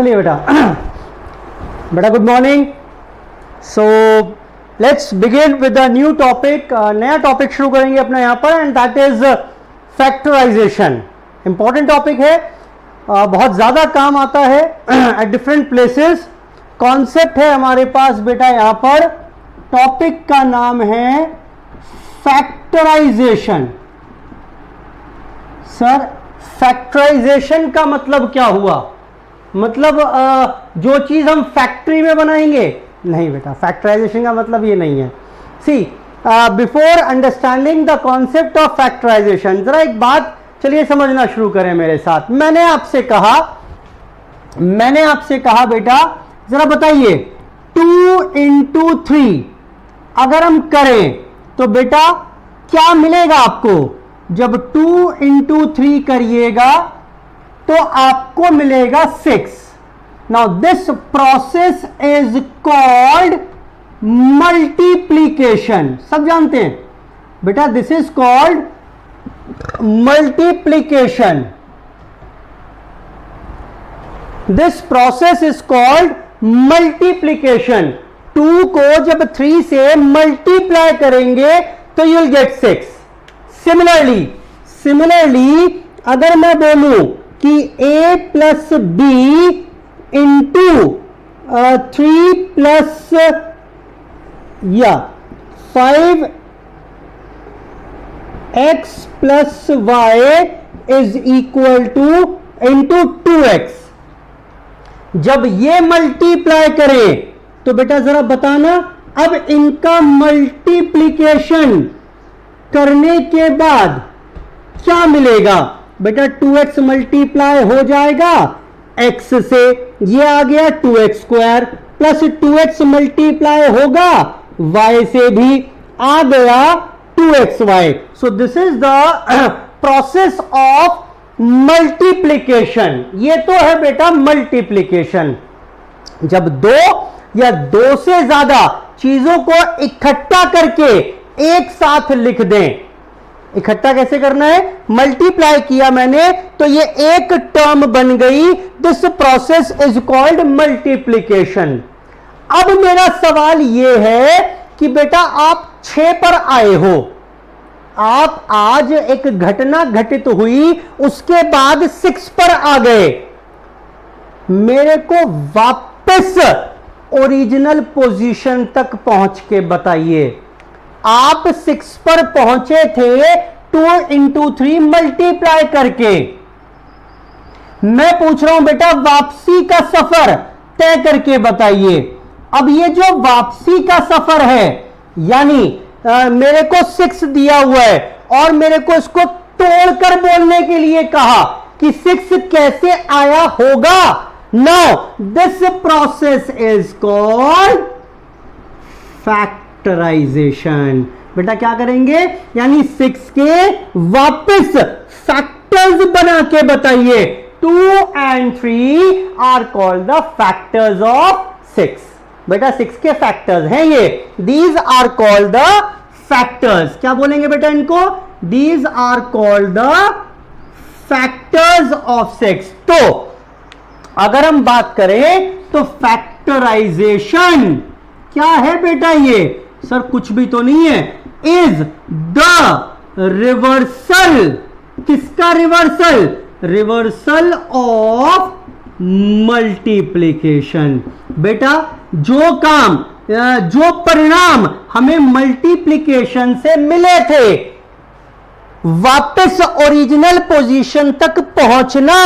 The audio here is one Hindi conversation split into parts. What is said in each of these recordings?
चलिए बेटा बेटा good morning. So let's begin with the new topic. नया टॉपिक शुरू करेंगे अपना यहाँ पर, and that is factorization. Important topic है, बहुत ज़्यादा काम आता है एट डिफरेंट प्लेसेस। कॉन्सेप्ट है हमारे पास बेटा यहाँ पर, टॉपिक का नाम है फैक्टराइजेशन। सर फैक्टराइजेशन का मतलब क्या हुआ? मतलब जो चीज हम फैक्ट्री में बनाएंगे? नहीं बेटा, फैक्टराइजेशन का मतलब ये नहीं है। See before understanding the concept of factorisation, जरा एक बात चलिए समझना शुरू करें मेरे साथ। मैंने आपसे कहा बेटा जरा बताइए 2 into 3 अगर हम करें तो बेटा क्या मिलेगा आपको? जब 2 into 3 करिएगा तो आपको मिलेगा 6। Now this process is called multiplication. सब जानते हैं बेटा, this is called multiplication. This process is called multiplication. 2 को जब 3 से मल्टीप्लाई करेंगे तो यू विल गेट 6। सिमिलरली अगर मैं बोलूं कि a plus b into 3 plus 5 x plus y is equal to into 2x, जब ये मल्टीप्लाई करें तो बेटा जरा बताना, अब इनका मल्टीप्लीकेशन करने के बाद क्या मिलेगा? बेटा 2x मल्टीप्लाई हो जाएगा x से, ये आ गया 2x square, plus 2x multiply होगा y से भी, आ गया 2xy। So this is the process of multiplication. ये तो है बेटा मल्टीप्लीकेशन। जब 2 या 2 से ज्यादा चीजों को इकट्ठा करके एक साथ लिख दें। इकट्ठा कैसे करना है? मल्टीप्लाई किया मैंने तो ये एक टर्म बन गई। This process is called multiplication. अब मेरा सवाल ये है कि बेटा आप 6 पर आए हो, आप आज एक घटना घटित हुई उसके बाद 6 पर आ गए, मेरे को वापस ओरिजिनल पोजीशन तक पहुंच के बताइए। आप 6 पर पहुंचे थे 2 into 3 मल्टीप्लाई करके। मैं पूछ रहा हूं बेटा वापसी का सफर तय करके बताइए। अब ये जो वापसी का सफर है, यानी मेरे को 6 दिया हुआ है और मेरे को इसको तोड़कर बोलने के लिए कहा कि 6 कैसे आया होगा। Now this process is called factorization. बेटा क्या करेंगे? यानी 6 के वापस फैक्टर्स बना के बताइए। 2 and 3 are called the factors of 6। बेटा 6 के फैक्टर्स हैं ये, these are called the factors. क्या बोलेंगे बेटा इनको? These are called the factors of 6। तो अगर हम बात करें तो फैक्टराइजेशन क्या है बेटा? ये सर कुछ भी तो नहीं है, इज द रिवर्सल। किसका रिवर्सल? Reversal of multiplication. बेटा जो काम, जो परिणाम हमें मल्टीप्लीकेशन से मिले थे, वापस ओरिजिनल पोजीशन तक पहुंचना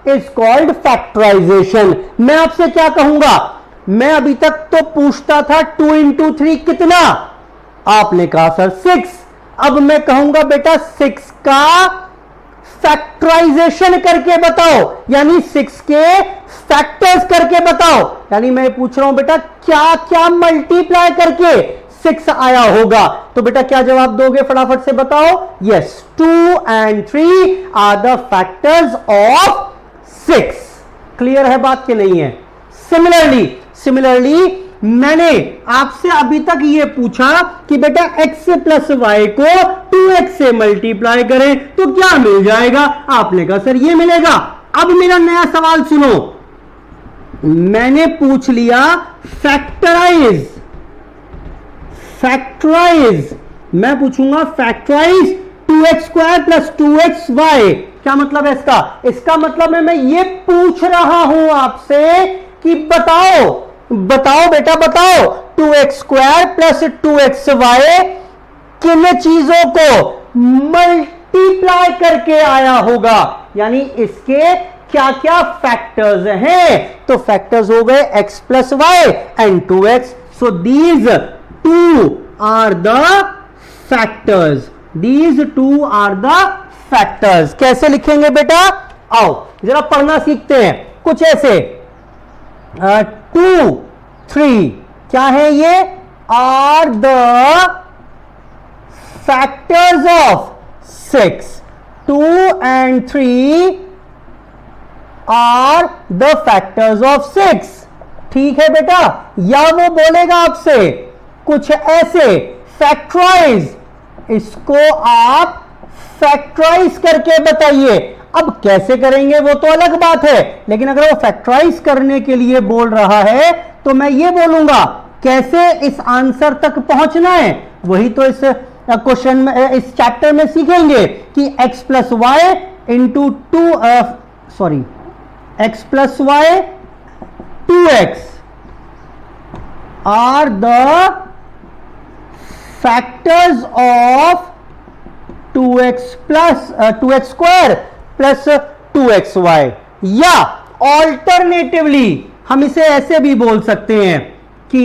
इज कॉल्ड फैक्टराइजेशन। मैं आपसे क्या कहूंगा? मैं अभी तक तो पूछता था 2 into 3 कितना, आपने कहा सर 6। अब मैं कहूंगा बेटा 6 का फैक्टराइजेशन करके बताओ, यानी 6 के फैक्टर्स करके बताओ। यानी मैं पूछ रहा हूं बेटा क्या क्या मल्टीप्लाई करके 6 आया होगा। तो बेटा क्या जवाब दोगे? फटाफट से बताओ। Yes, 2 and 3 are the factors of 6। Clear है बात कि नहीं है? सिमिलरली मैंने आपसे अभी तक ये पूछा कि बेटा x प्लस वाई को 2x से मल्टीप्लाई करें तो क्या मिल जाएगा? आपने कहा सर ये मिलेगा। अब मेरा नया सवाल सुनो, मैंने पूछ लिया फैक्टराइज, फैक्टराइज मैं पूछूंगा factorise 2x square plus 2xy। क्या मतलब है इसका? इसका मतलब है मैं ये पूछ रहा हूं आपसे कि बताओ बताओ बेटा बताओ 2x स्क्वायर प्लस 2xy किन चीजों को मल्टीप्लाई करके आया होगा, यानी इसके क्या क्या फैक्टर्स हैं। तो फैक्टर्स हो गए x plus y and 2x। So these two are the factors, these two are the factors. कैसे लिखेंगे बेटा? आओ जरा पढ़ना सीखते हैं। कुछ ऐसे 2 3 क्या है ये? Are the factors of 6। 2 and 3 are the factors of 6। ठीक है बेटा? या वो बोलेगा आपसे कुछ ऐसे फैक्टराइज, इसको आप फैक्टराइज करके बताइए। अब कैसे करेंगे वो तो अलग बात है, लेकिन अगर वो फैक्टराइज करने के लिए बोल रहा है तो मैं ये बोलूंगा कैसे इस आंसर तक पहुंचना है। वही तो इस क्वेश्चन में, इस चैप्टर में सीखेंगे कि x plus y into x plus y 2x are the factors of 2x plus 2x square plus 2xy। या ऑल्टरनेटिवली हम इसे ऐसे भी बोल सकते हैं कि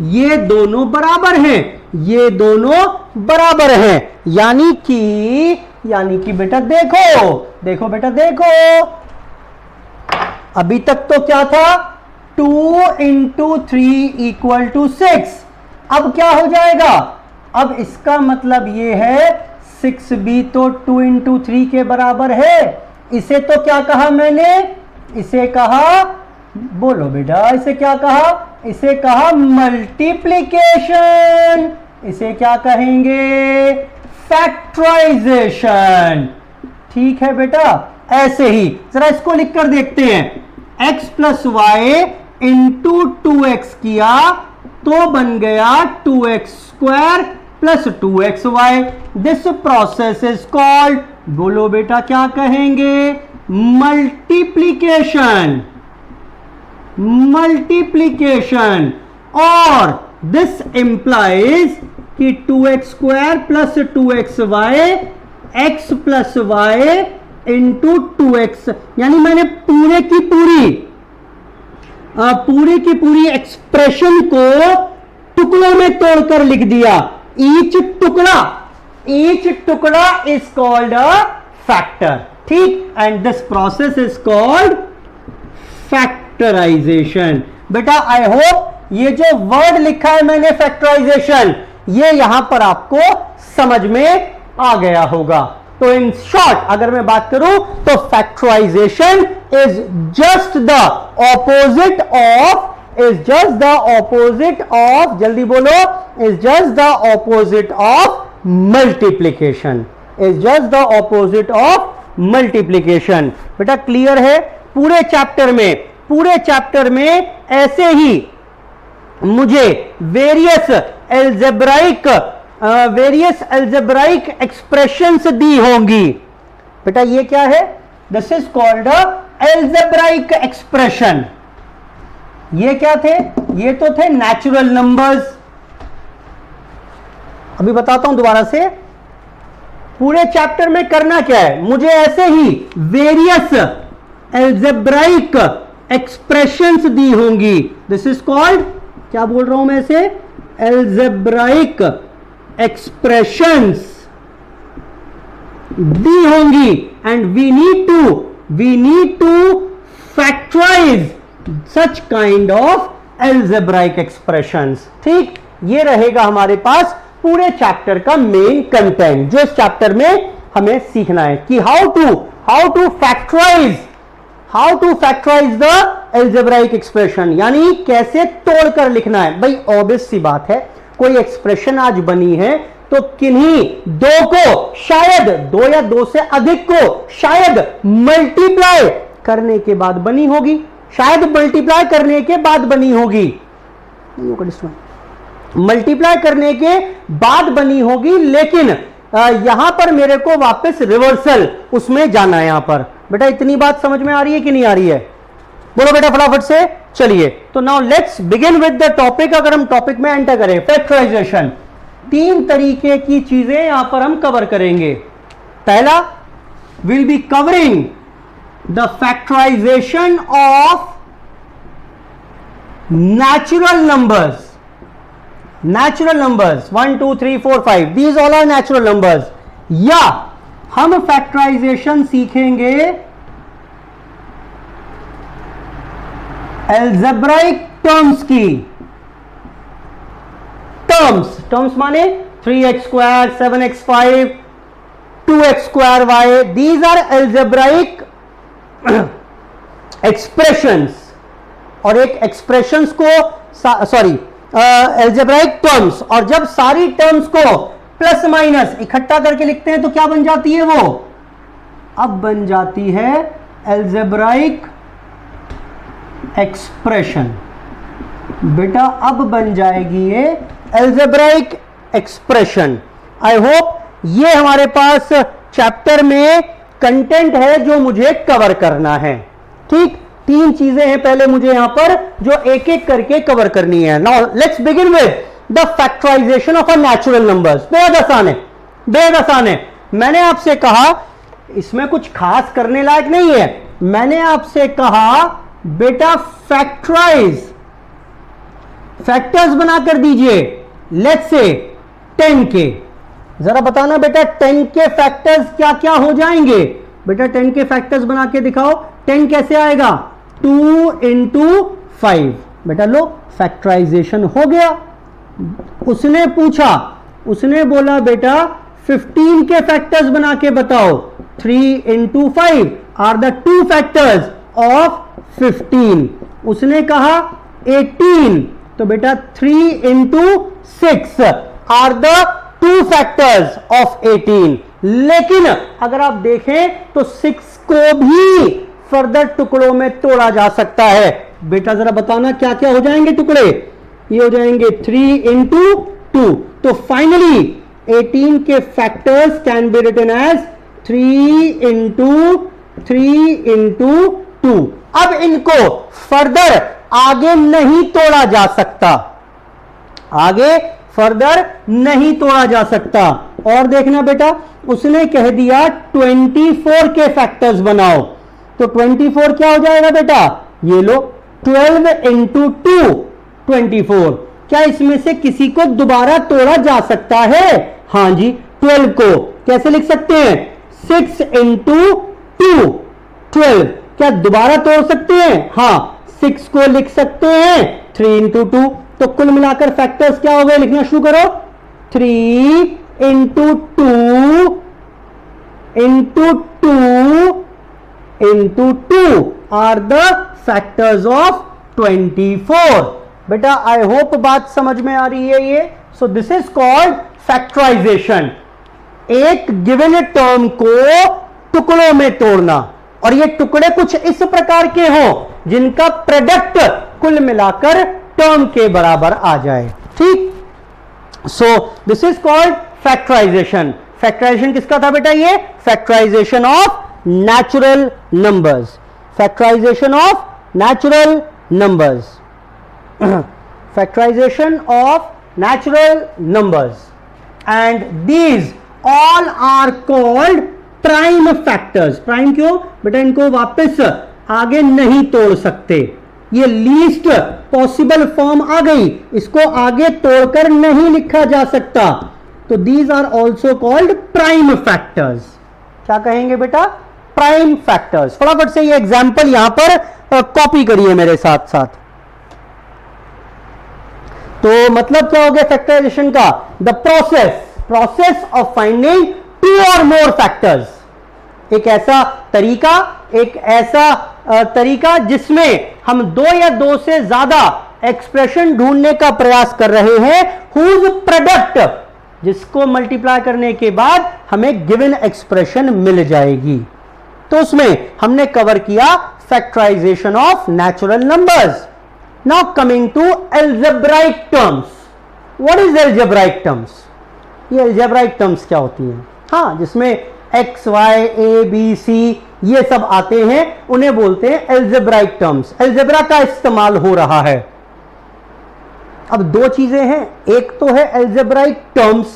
ये दोनों बराबर हैं, ये दोनों बराबर हैं। यानी कि बेटा देखो देखो बेटा देखो, अभी तक तो क्या था? 2 इंटू 3 इक्वल टू 6। अब क्या हो जाएगा? अब इसका मतलब ये है 6 भी तो 2 इंटू 3 के बराबर है। इसे तो क्या कहा मैंने? इसे कहा, बोलो बेटा, इसे क्या कहा? इसे कहा मल्टीप्लिकेशन। इसे क्या कहेंगे? फैक्टराइजेशन। ठीक है बेटा? ऐसे ही जरा इसको लिखकर देखते हैं। x plus y into 2x किया तो बन गया 2x square plus 2xy। This process is called, बोलो बेटा क्या कहेंगे? मल्टीप्लिकेशन। मल्टीप्लिकेशन। और दिस इंप्लाइज कि 2x square plus 2xy x plus y into 2x, यानी मैंने पूरे की पूरी एक्सप्रेशन को टुकड़ों में तोड़कर लिख दिया। ईच टुकड़ा इज कॉल्ड अ फैक्टर। ठीक? And this process is called factorization. बेटा आई होप ये जो वर्ड लिखा है मैंने फैक्टराइजेशन, ये यहां पर आपको समझ में आ गया होगा। तो इन शॉर्ट अगर मैं बात करूं तो factorization is just the opposite of, जल्दी बोलो, is just the opposite of multiplication. Is just the opposite of multiplication. बेटा क्लियर है? पूरे चैप्टर में ऐसे ही मुझे वेरियस एल्जेब्राइक एक्सप्रेशंस दी होंगी। बेटा ये क्या है? This is called algebraic expression. ये क्या थे? ये तो थे नेचुरल नंबर्स। अभी बताता हूं दोबारा से, पूरे चैप्टर में करना क्या है? मुझे ऐसे ही वेरियस एल्जेब्राइक एक्सप्रेशंस दी होंगी। दिस इज कॉल्ड, क्या बोल रहा हूं मैं इसे? एल्जेब्राइक एक्सप्रेशंस दी होंगी and we need to factorize such kind of algebraic expressions. ठीक? ये रहेगा हमारे पास पूरे चैप्टर का मेन कंटेंट, जो इस चैप्टर में हमें सीखना है कि how to factorize the algebraic expression, यानी कैसे तोड़कर लिखना है। भाई ऑब्वियस सी बात है, कोई एक्सप्रेशन आज बनी है तो किन्हीं दो को, शायद दो या दो से अधिक को शायद मल्टीप्लाई करने के बाद बनी होगी, शायद मल्टीप्लाई करने के बाद बनी होगी, मल्टीप्लाई करने के बाद बनी होगी, लेकिन यहां पर मेरे को वापस रिवर्सल उसमें जाना है। यहां पर बेटा इतनी बात समझ में आ रही है कि नहीं आ रही है? बोलो बेटा फटाफट से। चलिए तो now let's begin with the topic. अगर हम टॉपिक में एंटर करें, फैक्टराइजेशन, 3 तरीके की चीजें यहां पर हम कवर करेंगे। पहला, will be covering the factorisation of natural numbers, 1 2 3 4 5, these all are natural numbers। या हम फैक्टराइजेशन सीखेंगे एल्जेब्राइक टर्म्स की। टर्म्स माने 3x square, 7x5, 2x square y, these are algebraic expressions। और एक एक्सप्रेशंस को एल्जेब्राइक टर्म्स, और जब सारी टर्म्स को प्लस माइनस इकट्ठा करके लिखते हैं तो क्या बन जाती है वो? अब बन जाती है एल्जेब्राइक एक्सप्रेशन। बेटा अब बन जाएगी ये एल्जेब्राइक एक्सप्रेशन। आई होप ये हमारे पास चैप्टर में कंटेंट है जो मुझे कवर करना है। ठीक, 3 चीजें हैं पहले मुझे यहां पर जो एक एक करके कवर करनी है। Now let's begin with the factorisation of a natural numbers. बेहद आसान है, बेहद आसान है। मैंने आपसे कहा इसमें कुछ खास करने लायक नहीं है। मैंने आपसे कहा बेटा फैक्टर्स बनाकर दीजिए। लेट्स से 10 के, जरा बताना बेटा 10 के फैक्टर्स क्या क्या हो जाएंगे? बेटा 10 के फैक्टर्स बना के दिखाओ। 10 कैसे आएगा? 2 into 5। बेटा लो फैक्टराइजेशन हो गया। उसने पूछा, उसने बोला बेटा 15 के फैक्टर्स बना के बताओ। 3 into 5 are the 2 factors of 15। उसने कहा 18, तो बेटा 3 into 6 are the 2 factors of 18। लेकिन अगर आप देखें तो 6 को भी फर्दर टुकड़ों में तोड़ा जा सकता है। बेटा जरा बताना क्या क्या हो जाएंगे टुकड़े? ये हो जाएंगे 3 into 2। तो फाइनली 18 के factors can be written as 3 into 2। अब इनको फर्दर आगे नहीं तोड़ा जा सकता, आगे फर्दर नहीं तोड़ा जा सकता। और देखना बेटा उसने कह दिया 24 के फैक्टर्स बनाओ। तो 24 क्या हो जाएगा बेटा? ये लो 12 into 2 24। क्या इसमें से किसी को दोबारा तोड़ा जा सकता है? हां जी। 12 को कैसे लिख सकते हैं? 6 into 2 12। क्या दोबारा तोड़ सकते हैं? हां, 6 को लिख सकते हैं 3 into 2। तो कुल मिलाकर फैक्टर्स क्या हो गए? लिखना शुरू करो। 3 into 2 into 2 into 2 are the factors of 24। बेटा आई होप बात समझ में आ रही है ये। So this is called factorization, एक गिवन टर्म को टुकड़ों में तोड़ना। और ये टुकड़े कुछ इस प्रकार के हों जिनका प्रोडक्ट कुल मिलाकर टर्म के बराबर आ जाए। ठीक, so this is called factorization. Factorization किसका था बेटा? ये factorization of natural numbers, factorization of natural numbers, factorization of natural numbers, and these all are called prime factors। prime क्यों बेटा? इनको वापस आगे नहीं तोड़ सकते, ये लीस्ट पॉसिबल फॉर्म आ गई, इसको आगे तोड़कर नहीं लिखा जा सकता। तो these are also called prime factors। क्या कहेंगे बेटा? Prime factors. फटाफट से ये एग्जांपल यहां पर कॉपी करिए मेरे साथ साथ। तो मतलब क्या हो गया फैक्टराइजेशन का? The process of finding 2 or more factors. एक ऐसा तरीका जिसमें हम 2 या 2 से ज्यादा एक्सप्रेशन ढूंढने का प्रयास कर रहे हैं, हुज प्रोडक्ट, जिसको मल्टीप्लाई करने के बाद हमें गिवन एक्सप्रेशन मिल जाएगी। तो उसमें हमने कवर किया factorization of natural numbers. Now coming to algebraic terms. What is algebraic terms? ये algebraic terms क्या होती हैं? हाँ, जिसमें x, y, a, b, c ये सब आते हैं, उन्हें बोलते हैं algebraic terms. algebra का इस्तेमाल हो रहा है. अब दो चीजें हैं, एक तो है algebraic terms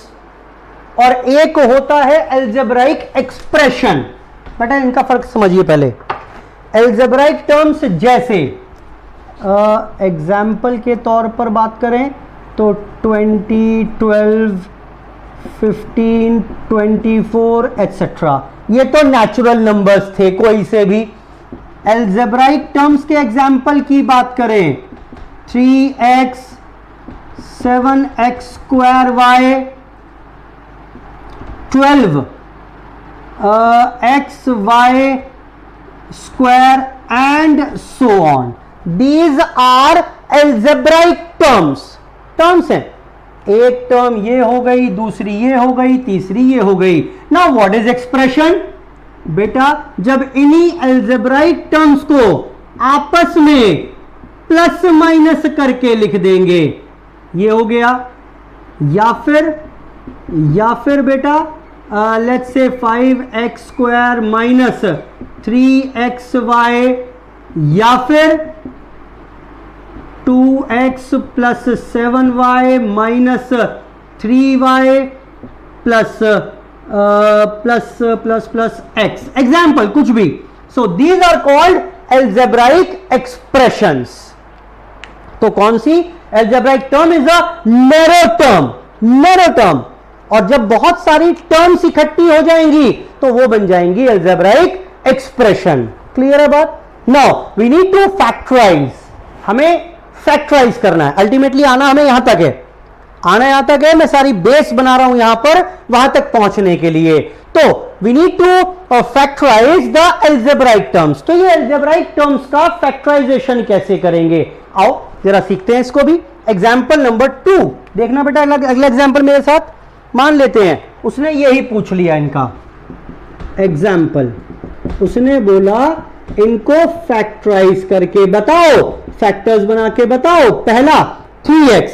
और एक होता है algebraic expression. बेटा इनका फर्क समझिए पहले. algebraic terms जैसे एग्जाम्पल के तौर पर बात करें तो 20, 12, 15, 24 एटसेट्रा, ये तो नेचुरल नंबर्स थे कोई से भी. algebraic टर्म्स के एग्जाम्पल की बात करें 3x, 7x square y, 12 x y square and so on. These are algebraic terms. Terms हैं, एक टर्म ये हो गई, दूसरी ये हो गई, तीसरी ये हो गई. Now what is expression? बेटा जब इन्हीं algebraic terms को आपस में प्लस माइनस करके लिख देंगे, ये हो गया. या फिर बेटा let's say 5x square minus 3xy, या फिर 2x plus 7y minus 3y plus x. Example कुछ भी. So these are called algebraic expressions. तो कौन सी? algebraic term is a narrow term. और जब बहुत सारी टर्म्स इकट्ठी हो जाएंगी तो वो बन जाएंगी algebraic expression. क्लियर है बात? Now we need to factorize. हमें फैक्टराइज करना है. अल्टीमेटली आना हमें यहां तक है, मैं सारी बेस बना रहा हूं यहां पर वहां तक पहुंचने के लिए. तो we need to factorize the algebraic terms. तो ये algebraic टर्म्स का फैक्टराइजेशन कैसे करेंगे, आओ जरा सीखते हैं इसको भी. एग्जाम्पल नंबर 2 देखना बेटा. अगला एग्जाम्पल मेरे साथ मान लेते हैं. उसने यही पूछ लिया इनका एग्जाम्पल. उसने बोला इनको फैक्टराइज करके बताओ, फैक्टर्स बना के बताओ. पहला 3x.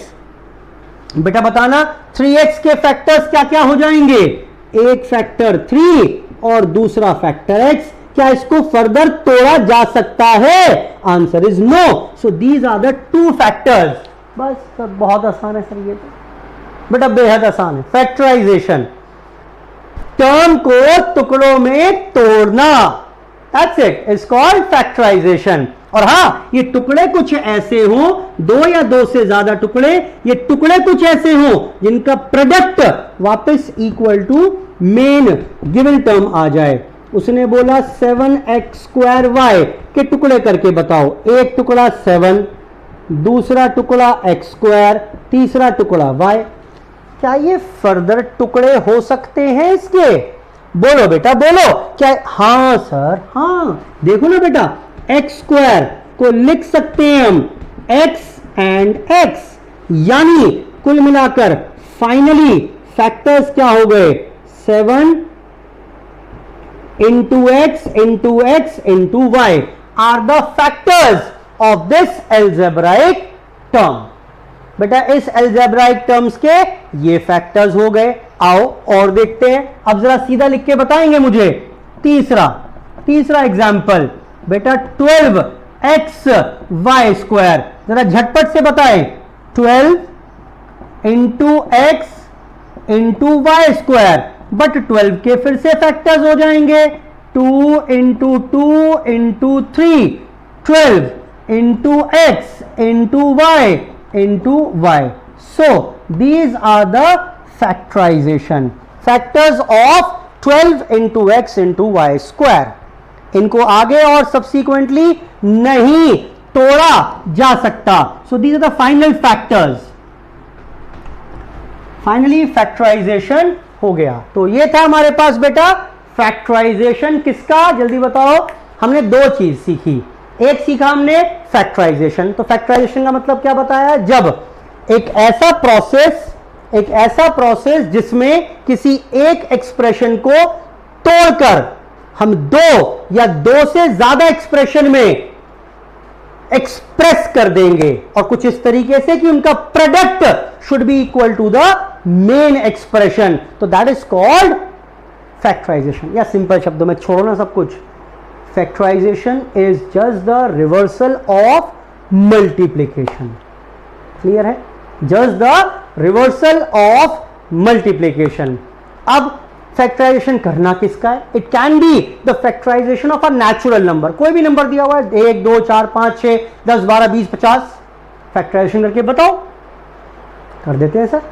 बेटा बताना 3x के फैक्टर्स क्या क्या हो जाएंगे. एक फैक्टर 3 और दूसरा फैक्टर x. क्या इसको फर्दर तोड़ा जा सकता है? Answer is no. So these are the two factors. बस सर बहुत आसान है सर, ये तो बेटा बेहद आसान है. फैक्टराइजेशन, टर्म को टुकड़ों में तोड़ना, that's it, is called factorization. और हां, ये टुकड़े कुछ ऐसे हों, दो या दो से ज्यादा टुकड़े, ये टुकड़े कुछ ऐसे हों जिनका प्रोडक्ट वापस equal to main given term आ जाए. उसने बोला 7x स्क्वायर y के टुकड़े करके बताओ. एक टुकड़ा 7, दूसरा टुकड़ा x स्क्वायर, तीसरा टुकड़ा y. क्या ये फर्दर टुकड़े हो सकते हैं इसके? बोलो बेटा बोलो. क्या? हां सर हां. देखो ना बेटा, एक्स स्क्वायर को लिख सकते हैं हम x एंड x, यानी कुल मिलाकर फाइनली फैक्टर्स क्या हो गए? 7 into x into x into y are the factors of this algebraic term. बेटा इस algebraic terms के ये फैक्टर्स हो गए. आओ और देखते हैं. अब जरा सीधा लिख के बताएंगे मुझे. तीसरा एग्जाम्पल बेटा 12x y स्क्वायर. जरा झटपट से बताएं. 12 into x into y square. But 12 के फिर से फैक्टर्स हो जाएंगे. 2 into 2 into 3, 12 into x into y into y. So these are the factorization factors of 12 into x into y square. इनको आगे और subsequently नहीं तोड़ा जा सकता. So these are the final factors. Finally factorization हो गया. तो ये था हमारे पास बेटा factorization. किसका? जल्दी बताओ. हमने दो चीज सीखी. एक सीखा हमने फैक्टराइजेशन. तो फैक्टराइजेशन का मतलब क्या बताया? जब एक ऐसा प्रोसेस जिसमें किसी एक एक्सप्रेशन को तोड़कर हम दो या दो से ज्यादा एक्सप्रेशन में एक्सप्रेस कर देंगे और कुछ इस तरीके से कि उनका product should be equal to the main expression, तो दैट इज कॉल्ड फैक्टराइजेशन। या सिंपल शब्दों में छोड़ो ना सब कुछ, factorisation is just the reversal of multiplication. Clear है? Just the reversal of multiplication. अब फैक्टराइजेशन करना किसका है? It can be the factorisation of a natural number. कोई भी नंबर दिया हुआ है, 1 2 4 5 6 10 12 20 50, फैक्टराइजेशन करके बताओ। कर देते हैं सर।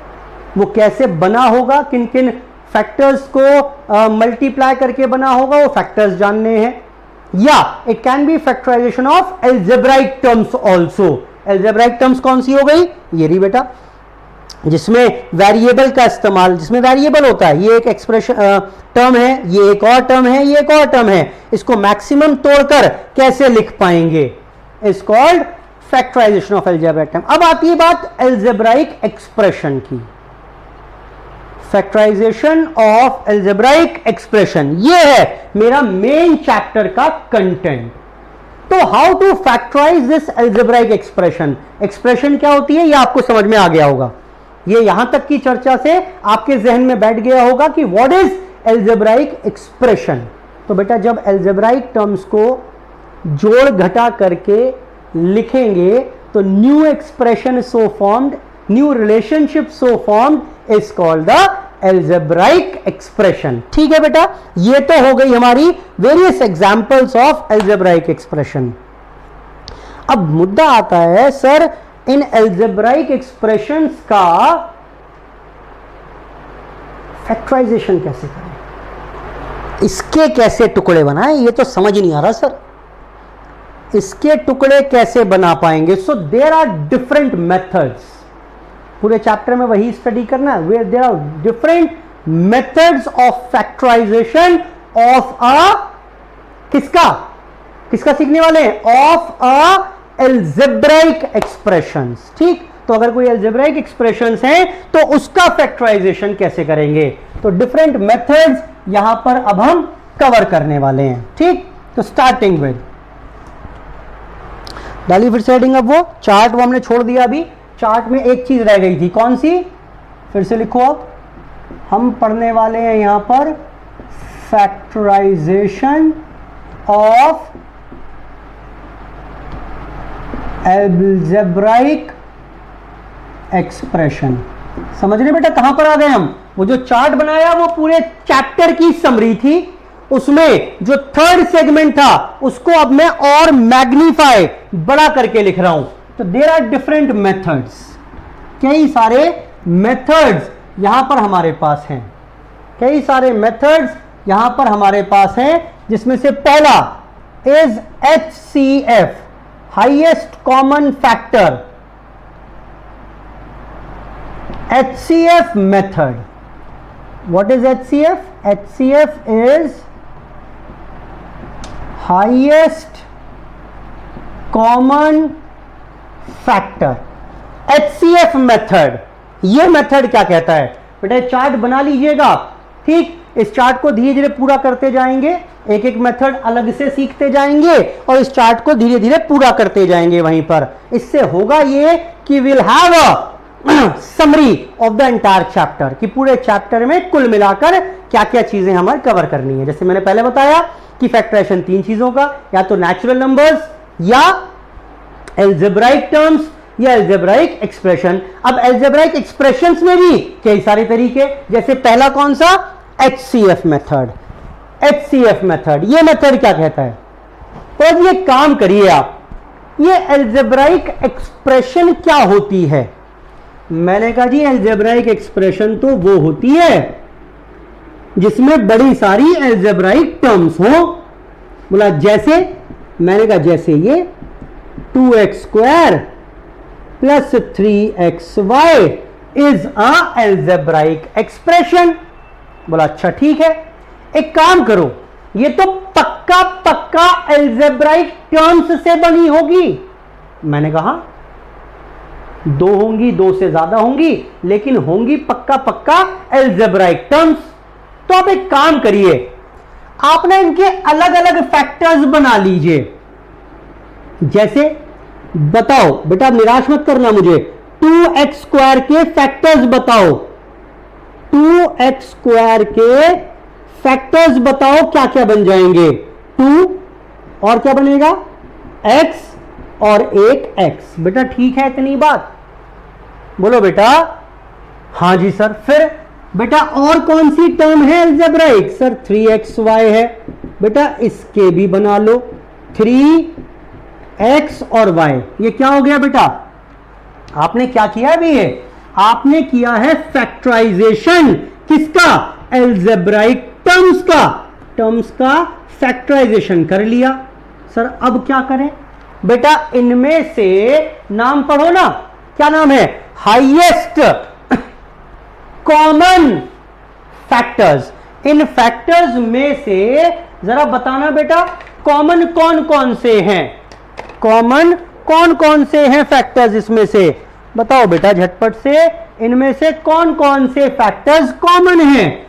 वो कैसे बना होगा, किन किन फैक्टर्स को मल्टीप्लाई करके बना होगा, वो फैक्टर्स जानने हैं। या it can be factorization of algebraic terms also. Algebraic terms कौन सी हो गई? ये रही बेटा, जिसमें वेरिएबल का इस्तेमाल, जिसमें वेरिएबल होता है। ये एक एक्सप्रेशन टर्म है, ये एक और टर्म है, ये एक और टर्म है, इसको मैक्सिमम तोड़कर कैसे लिख पाएंगे, is called factorization of algebraic term. अब आती है बात एल्जेब्राइक एक्सप्रेशन की। फैक्टराइजेशन ऑफ एल्जेब्राइक एक्सप्रेशन, ये है मेरा मेन चैप्टर का कंटेंट। तो how to factorize this algebraic expression. Expression क्या होती है, ये आपको समझ में आ गया होगा। ये यहां तक की चर्चा से आपके जहन में बैठ गया होगा कि व्हाट इज एल्जेब्राइक एक्सप्रेशन। तो बेटा जब एल्जेब्राइक टर्म्स को जोड़ घटा करके लिखेंगे तो new expression so formed, new relationship so formed is called the algebraic expression. ठीक है बेटा, ये तो हो गई हमारी various examples of algebraic expression. अब मुद्दा आता है सर इन एल्जेब्राइक एक्सप्रेशंस का फैक्टराइजेशन कैसे करें, इसके कैसे टुकड़े बनाएं, ये तो समझ नहीं आ रहा सर। इसके टुकड़े कैसे बना पाएंगे? So there are different methods. पूरे चैप्टर में वही स्टडी करना है। Where there are different methods of factorization of a किसका किसका सीखने वाले हैं? Of a algebraic expressions. ठीक, तो अगर कोई एल्जेब्राइक एक्सप्रेशंस हैं तो उसका फैक्टराइजेशन कैसे करेंगे, तो डिफरेंट मेथड्स यहां पर अब हम कवर करने वाले हैं। ठीक, तो स्टार्टिंग विद डाली फिर से हेडिंग। अब वो चार्ट वो हमने छोड़ दिया। अभी चार्ट में एक चीज रह गई थी, कौन सी? फिर से लिखो। अब हम पढ़ने वाले हैं यहां पर फैक्टराइजेशन ऑफ एल्जेब्राइक एक्सप्रेशन। समझ रहे बेटा कहां पर आ गए हम? वो जो चार्ट बनाया वो पूरे चैप्टर की समरी थी, उसमें जो थर्ड सेगमेंट था उसको अब मैं और मैग्नीफाई बड़ा करके लिख रहा हूं। तो देयर आर डिफरेंट मेथड्स, कई सारे मेथड्स यहां पर हमारे पास हैं, कई सारे मेथड्स यहां पर हमारे पास हैं, जिसमें से पहला is HCF, highest common factor, HCF method. What is HCF? HCF is highest common factor. HCF method, ये मेथड क्या कहता है बेटा? चार्ट बना लीजिएगा। ठीक, इस चार्ट को धीरे धीरे पूरा करते जाएंगे, एक एक मेथड अलग से सीखते जाएंगे और इस चार्ट को धीरे धीरे पूरा करते जाएंगे। वहीं पर इससे होगा ये कि will have a summary of the entire chapter, कि पूरे चैप्टर में कुल मिलाकर क्या क्या चीजें हमें कवर करनी है। जैसे मैंने पहले बताया कि फैक्टराइजेशन तीन चीजों का, या तो नेचुरल नंबर्स, या एल्जेब्राइक टर्म्स, या एल्जेब्राइक एक्सप्रेशन। अब एल्जेब्राइक एक्सप्रेशंस में भी कई सारे तरीके, जैसे पहला कौन सा? HCF method. HCF मेथड, ये मेथड क्या कहता है? तो अब ये काम करिए आप, ये एल्जेब्राइक एक्सप्रेशन क्या होती है? मैंने कहा जी एल्जेब्राइक एक्सप्रेशन तो वो होती है जिसमें बड़ी सारी एल्जेब्राइक टर्म्स हो। बोला जैसे, मैंने कहा जैसे ये 2x square plus 3xy is a algebraic expression. बोला अच्छा ठीक है, एक काम करो, ये तो पक्का पक्का एल्जेब्राइक टर्म्स से बनी होगी। मैंने कहा दो होंगी, दो से ज्यादा होंगी, लेकिन होंगी पक्का पक्का एल्जेब्राइक टर्म्स। तो आप एक काम करिए, आप ना इनके अलग अलग फैक्टर्स बना लीजिए। जैसे बताओ बेटा, निराश मत करना मुझे, 2x स्क्वायर के फैक्टर्स बताओ, 2x स्क्वायर के फैक्टर्स बताओ क्या क्या बन जाएंगे। 2 और क्या बनेगा, x और एक x। बेटा ठीक है इतनी बात, बोलो बेटा। हाँ जी सर। फिर बेटा और कौन सी टर्म है अलजेब्राइक, सर 3xy है। बेटा इसके भी बना लो, 3x और y। ये क्या हो गया बेटा, आपने क्या किया अभी, ये आपने किया है फैक्टराइजेशन। किसका, अलजेब्राइक टर्म्स का फैक्टराइजेशन कर लिया। सर अब क्या करें, बेटा इनमें से नाम पढ़ो ना, क्या नाम है, हाईएस्ट कॉमन फैक्टर्स। इन फैक्टर्स में से जरा बताना बेटा कॉमन कौन कौन से हैं, कॉमन कौन कौन से हैं फैक्टर्स, इसमें से बताओ बेटा झटपट से, इनमें से कौन कौन से फैक्टर्स कॉमन हैं।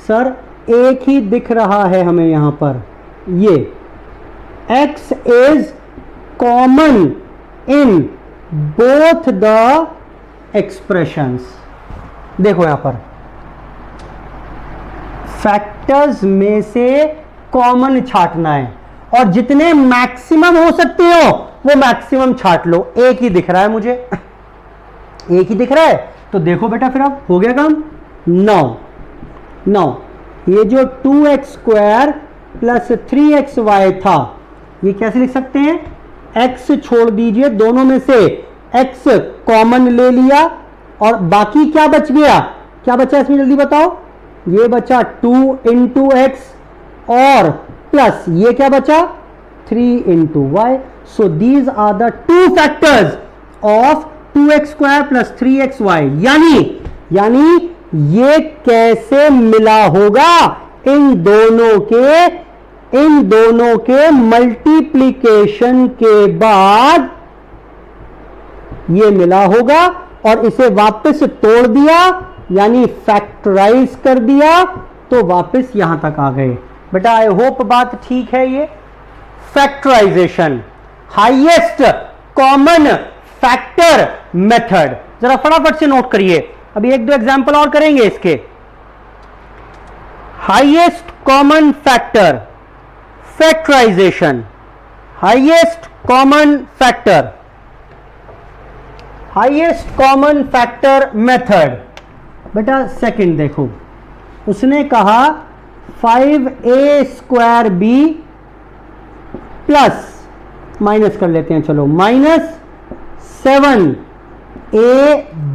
सर एक ही दिख रहा है हमें यहां पर, ये x is common in both the expressions. देखो यहां पर फैक्टर्स में से कॉमन छांटना है और जितने मैक्सिमम हो सकते हो वो मैक्सिमम छांट लो। एक ही दिख रहा है मुझे, एक ही दिख रहा है, तो देखो बेटा फिर अब हो गया काम। 9 ये जो 2x स्क्वायर प्लस 3xy था, ये कैसे लिख सकते हैं, x छोड़ दीजिए, दोनों में से x कॉमन ले लिया और बाकी क्या बच गया, क्या बचा इसमें जल्दी बताओ, ये बचा 2 इंटू एक्स और प्लस ये क्या बचा 3 into y. So these are the two factors of 2x square plus 3xy। यानी ये कैसे मिला होगा, इन दोनों के मल्टीप्लिकेशन के बाद ये मिला होगा और इसे वापस तोड़ दिया यानी फैक्टराइज कर दिया तो वापस यहां तक आ गए। बेटा आई होप बात ठीक है। ये factorization, highest common factor method, जरा फटाफट से नोट करिए, अभी एक दो एग्जांपल और करेंगे इसके। Highest common factor factorization, highest common factor, highest common factor method. बेटा सेकंड देखो, उसने कहा 5a square B plus, minus कर लेते हैं चलो, माइनस 7a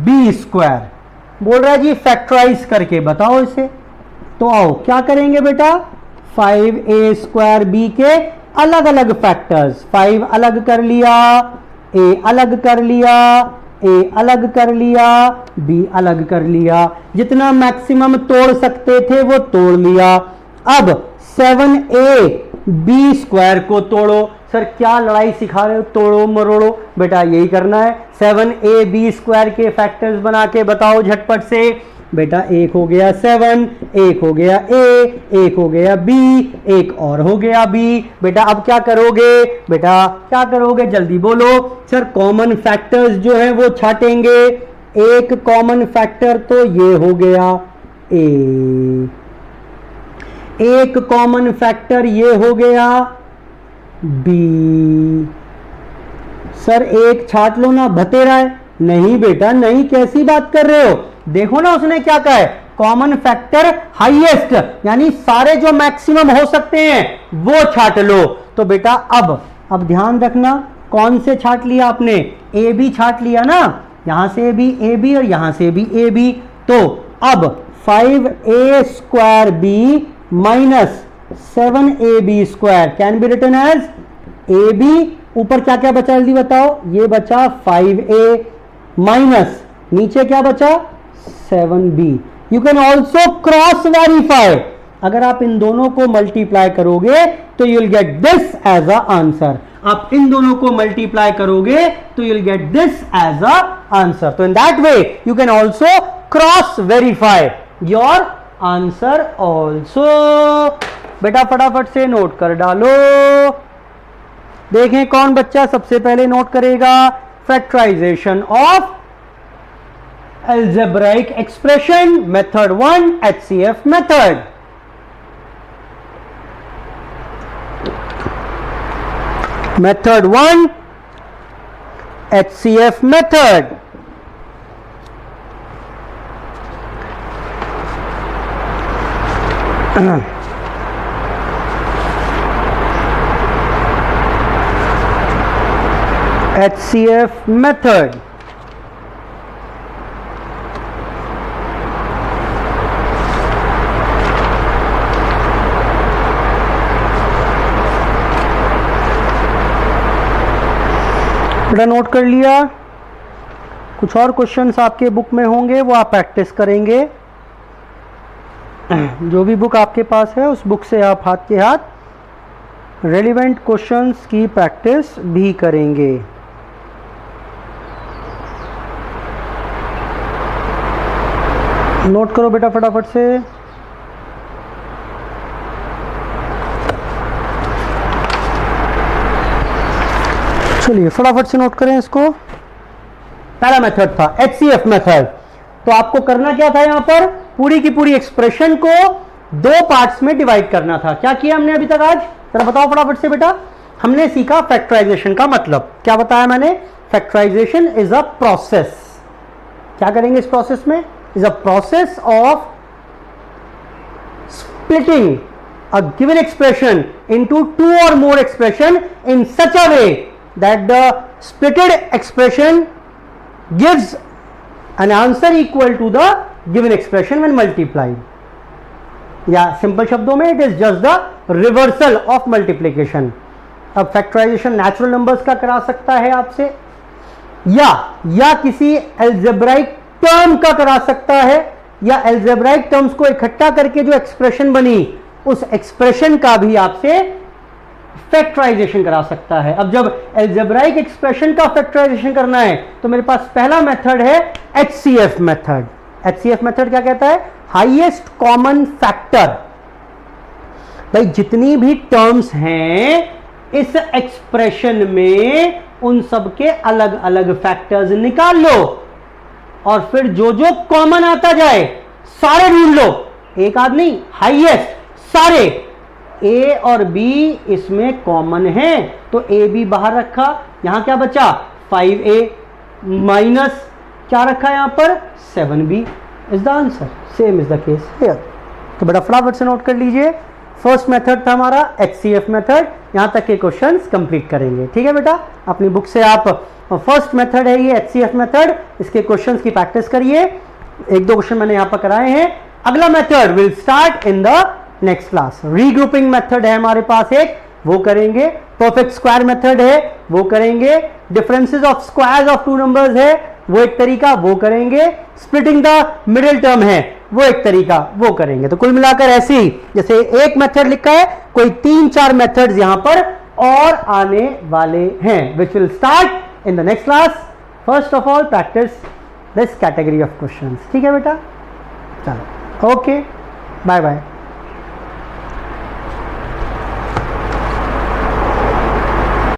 बी स्क्वायर, बोल रहा है जी फैक्टराइज करके बताओ इसे। तो आओ क्या करेंगे बेटा, 5a स्क्वायर बी के अलग अलग फैक्टर्स, 5 अलग कर लिया, a अलग कर लिया, a अलग कर लिया, b अलग कर लिया, जितना मैक्सिमम तोड़ सकते थे वो तोड़ लिया। अब 7a b स्क्वायर को तोड़ो। सर क्या लड़ाई सिखा रहे हो, तोड़ो मरोड़ो, बेटा यही करना है। 7a b स्क्वायर के फैक्टर्स बना के बताओ झटपट से। बेटा एक हो गया 7, एक हो गया a, एक हो गया b, एक और हो गया b। बेटा अब क्या करोगे, बेटा क्या करोगे जल्दी बोलो। सर कॉमन फैक्टर्स जो है वो छाटेंगे। एक कॉमन फैक्टर तो ये हो गया a, एक कॉमन फैक्टर ये हो गया b। सर एक छाट लो ना, भतेरा है। नहीं बेटा नहीं, कैसी बात कर रहे हो, देखो ना उसने क्या कहा है, कॉमन फैक्टर हाईएस्ट, यानी सारे जो मैक्सिमम हो सकते हैं वो छाट लो। तो बेटा अब ध्यान रखना, कौन से छाट लिया आपने, ए बी छाट लिया ना, यहां से भी ए बी और यहां से भी ए बी। तो अब 5a square b minus 7ab square can be written as a b. ऊपर क्या क्या बचा जल्दी बताओ, ये बचा 5a माइनस नीचे क्या बचा 7b। You can also cross verify, अगर आप इन दोनों को मल्टीप्लाई करोगे तो you will get this as a answer. आप इन दोनों को मल्टीप्लाई करोगे तो you will get this as a answer. तो in that way you can also cross verify your answer also. बेटा फटाफट से नोट कर डालो। देखें कौन बच्चा सबसे पहले नोट करेगा। Factorization of algebraic expression, method 1 HCF method। Method 1 HCF method। HCF method। बेटा नोट कर लिया। कुछ और क्वेश्चंस आपके बुक में होंगे वो आप प्रैक्टिस करेंगे। जो भी बुक आपके पास है उस बुक से आप हाथ के हाथ रेलिवेंट क्वेश्चंस की प्रैक्टिस भी करेंगे। नोट करो बेटा फटाफट से। चलिए फटाफट से नोट करें इसको। पहला मेथड था HCF मेथड। तो आपको करना क्या था, यहां पर पूरी की पूरी एक्सप्रेशन को दो पार्ट्स में डिवाइड करना था। क्या किया हमने अभी तक आज, जरा बताओ फटाफट से बेटा। हमने सीखा फैक्टराइजेशन का मतलब। क्या बताया मैंने? Factorisation is a process. क्या करेंगे इस प्रोसेस में? Is a process of splitting a given expression into two or more expression in such a way that the splitted expression gives an answer equal to the given expression when multiplied। या सिंपल शब्दों में it is just the reversal of multiplication। अब फैक्टराइजेशन नेचुरल नंबर्स का करा सकता है आपसे, या किसी एल्जेब्राइक टर्म का करा सकता है, या एल्जेब्राइक टर्म्स को इकट्ठा करके जो एक्सप्रेशन बनी उस एक्सप्रेशन का भी आपसे फैक्टराइजेशन करा सकता है। अब जब एल्जेब्राइक एक्सप्रेशन का फैक्टराइजेशन करना है तो मेरे पास पहला मेथड है HCF मेथड। HCF मेथड क्या कहता है? Highest common factor. भाई जितनी भी टर्म्स हैं इस एक्सप्रेशन में उन सब के अलग अलग फैक्टर्स निकाल लो और फिर जो जो कॉमन आता जाए सारे ढूंढ लो। एक आदमी हाईएस्ट, सारे A और B इसमें कॉमन है तो A B बाहर रखा। यहां क्या बचा? 5A माइनस क्या रखा यहां पर? 7B is the answer. Same is the case here. तो बेटा फटाफट से नोट कर लीजिए। फर्स्ट मेथड था हमारा HCF मेथड। यहां तक के क्वेश्चंस कंप्लीट करेंगे। ठीक है बेटा, अपनी बुक से आप फर्स्ट मेथड है ये HCF मेथड, इसके क्वेश्चंस की प्रैक्टिस करिए। एक दो क्वेश्चन मैंने यहां पर कराए हैं। अगला method will start in the next class. Regrouping method है हमारे पास एक, वो करेंगे। परफेक्ट स्क्वायर मेथड है वो करेंगे। Differences of squares of two numbers है वो एक तरीका, वो करेंगे। स्प्लिटिंग द मिडिल टर्म है वो एक तरीका, वो करेंगे। तो कुल मिलाकर ऐसे ही जैसे एक मेथड लिखा है, कोई 3-4 मेथड्स यहां पर और आने वाले हैं, which will start in the next class. First of all practice this category of questions. ठीक है बेटा, चलो ओके, बाय बाय।